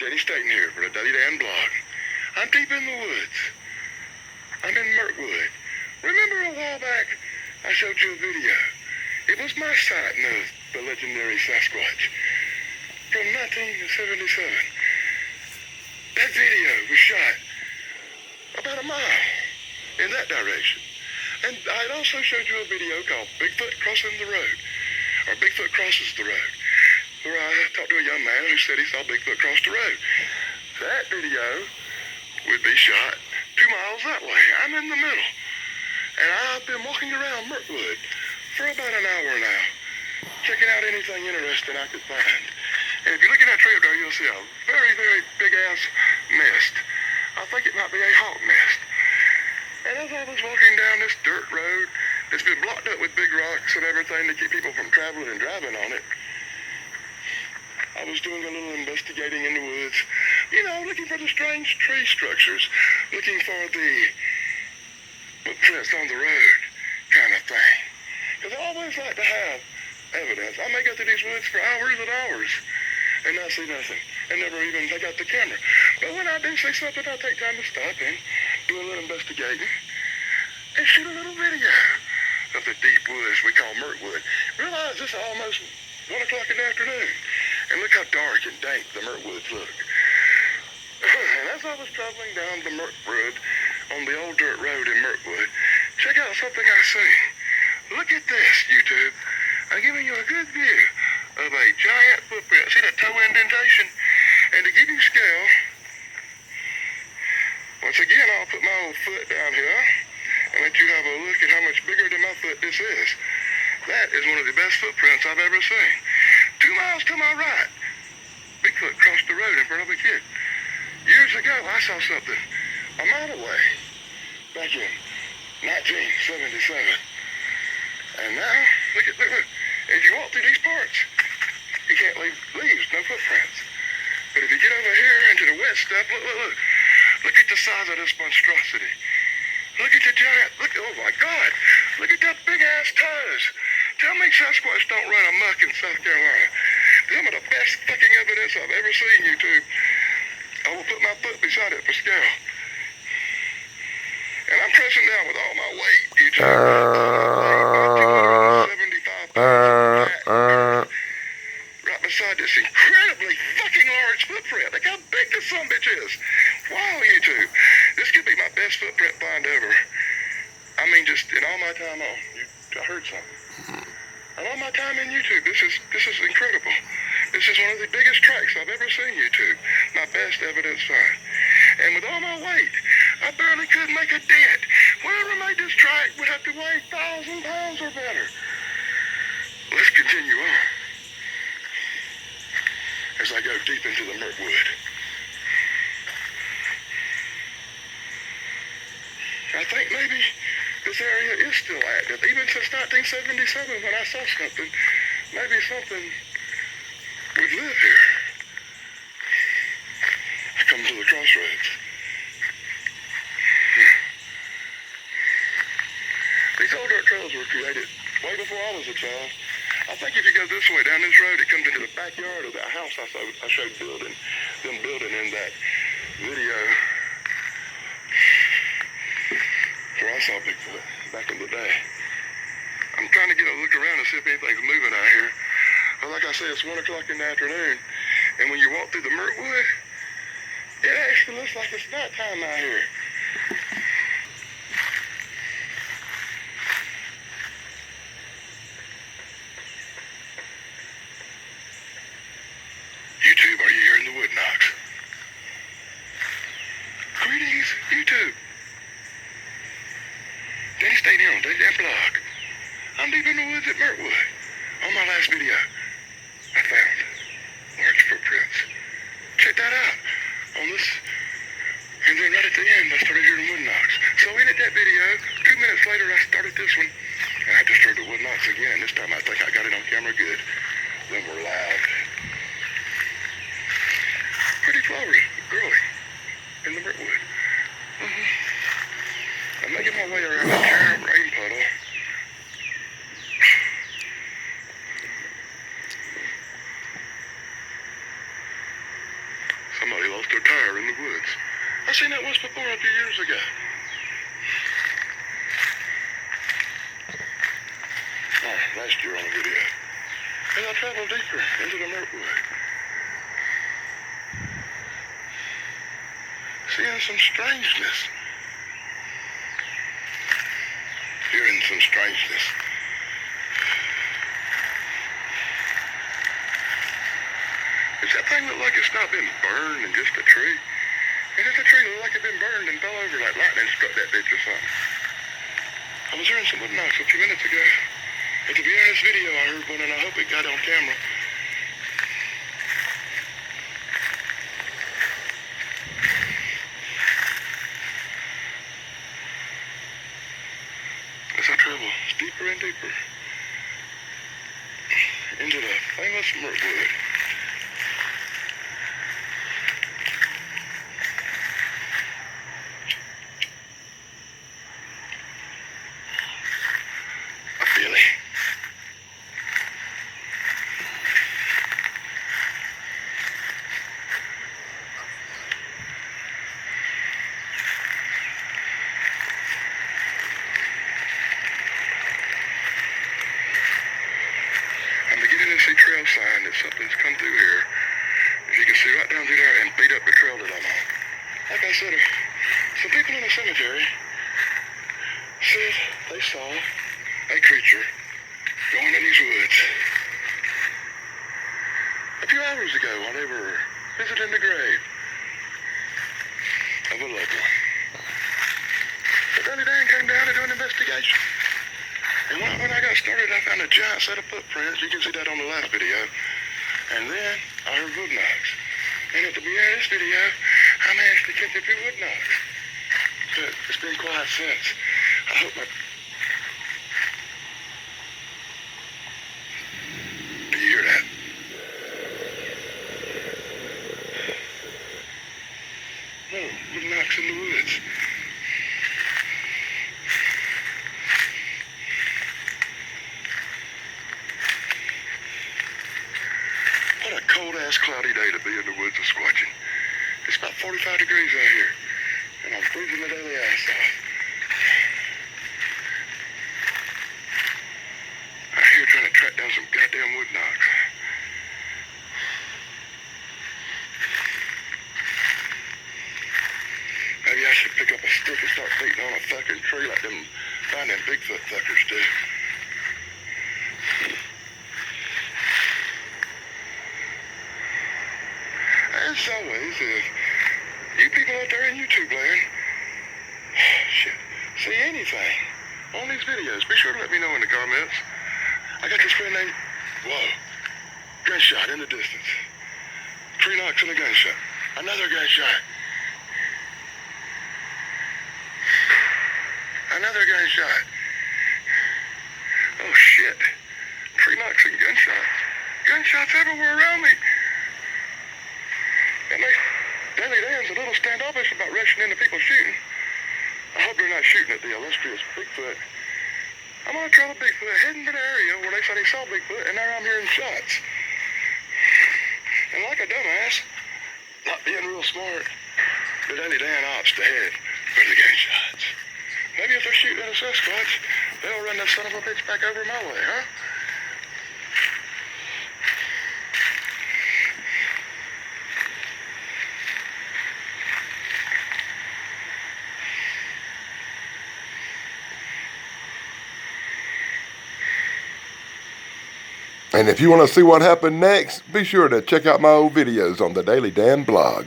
Danny Staten here for the Duddy Dan blog. I'm deep in the woods. I'm in Mirkwood. Remember a while back, I showed you a video. It was my sighting of the legendary Sasquatch from 1977. That video was shot about a mile in that direction. And I had also showed you a video called Bigfoot Crossing the Road, or Bigfoot Crosses the Road, where I talked to a young man who said he saw Bigfoot cross the road. That video would be shot 2 miles that way. I'm in the middle. And I've been walking around Mirkwood for about an hour now, checking out anything interesting I could find. And if you look in that tree up there, you'll see a very, very big-ass nest. I think it might be a hawk nest. And as I was walking down this dirt road that's been blocked up with big rocks and everything to keep people from traveling and driving on it, I was doing a little investigating in the woods, you know, looking for the strange tree structures, looking for the footprints on the road kind of thing. Because I always like to have evidence. I may go through these woods for hours and hours and not see nothing, and never even take out the camera. But when I do see something, I take time to stop and do a little investigating and shoot a little video of the deep woods we call Mirkwood. Realize this is almost 1 o'clock in the afternoon, and look how dark and dank the Mirkwoods look. And as I was traveling down the Mirkwood on the old dirt road in Mirkwood, check out something I see. Look at this, YouTube. I'm giving you a good view of a giant footprint. See that toe indentation? And to give you scale, once again, I'll put my old foot down here and let you have a look at how much bigger than my foot this is. That is one of the best footprints I've ever seen. 2 miles to my right, Bigfoot crossed the road in front of a kid. Years ago, I saw something a mile away back in 1977. And now, look. As you walk through these parts, you can't leave leaves, no footprints. But if you get over here into the wet stuff, look. Look at the size of this monstrosity. Look at the giant, oh my God. Look at that big ass toes. Tell me Sasquatch don't run amok in South Carolina. Some of the best fucking evidence I've ever seen, YouTube. I will put my foot beside it for scale. And I'm pressing down with all my weight, YouTube. 275 pounds. Right beside this incredibly fucking large footprint. Look how big this sumbitch is. Wow, YouTube. This could be my best footprint find ever. I mean, just in all my time on, I heard something. And all my time in YouTube, this is incredible. This is one of the biggest tracks I've ever seen, YouTube. My best evidence find. And with all my weight, I barely could make a dent. Whoever made this track would have to weigh 1,000 pounds or better. Let's continue on as I go deep into the Mirkwood. I think maybe this area is still active. Even since 1977 when I saw something, maybe something would live here. I come to the crossroads. These old dirt trails were created way before I was a child. I think if you go this way down this road, it comes into the backyard of that house I showed them building in that video where I saw Bigfoot back in the day. I'm trying to get a look around and see if anything's moving out here. But like I said, it's 1 o'clock in the afternoon, and when you walk through the Mirkwood, it actually looks like it's nighttime out here. YouTube, are you hearing the wood knocks? Greetings, YouTube. Danny Staten here on Duddy Dan blog. I'm deep in the woods at Mirkwood. On my last video, I found large footprints. Check that out on this. And then right at the end, I started hearing wood knocks. woods. I seen that once before a few years ago. Last year on a video. As I traveled deeper into the Mirkwood, seeing some strangeness, hearing some strangeness. Does that thing look like it's not been burned and just a tree? And does the tree look like it's been burned and fell over like lightning struck that bitch or something? I was hearing some wood knocks a few minutes ago. At the beginning of this video, I heard one, and I hope it got on camera. As I travel deeper and deeper into the famous Mirkwood. I feel it. See trail sign that something's come through here. As you can see right down through there and beat up the trail that I'm on. Like I said, some people in the cemetery said they saw a creature going in these woods a few hours ago while they were visiting the grave of a loved one. But Danny Dan came down to do an investigation. And when I got started, I found a giant set of footprints. You can see that on the last video. And then I heard wood knocks. And at the beginning of this video, I managed to catch a few wood knocks. But it's been quiet since. I hope my... Do you hear that? No, wood knocks in the woods. Cold-ass cloudy day to be in the woods of Squatching. It's about 45 degrees out here, and I'm freezing the daily ass off. I'm here trying to track down some goddamn wood knocks. Maybe I should pick up a stick and start beating on a fucking tree like them finding Bigfoot fuckers do. As always, if you people out there in YouTube land, see anything on these videos, be sure to let me know in the comments. I got this friend named, whoa, gunshot in the distance. Tree knocks and a gunshot. Another gunshot. Another gunshot. Oh shit. Tree knocks and gunshots. Gunshots everywhere around me. And Danny Dan's a little standoffish about rushing into people shooting. I hope they're not shooting at the illustrious Bigfoot. I'm on a trail of Bigfoot heading to the area where they said he saw Bigfoot, and now I'm hearing shots. And like a dumbass, not being real smart, the Danny Dan opts to head for the gunshots. Maybe if they're shooting at a Sasquatch, they'll run that son of a bitch back over my way, huh? And if you want to see what happened next, be sure to check out my old videos on the Daily Dan blog.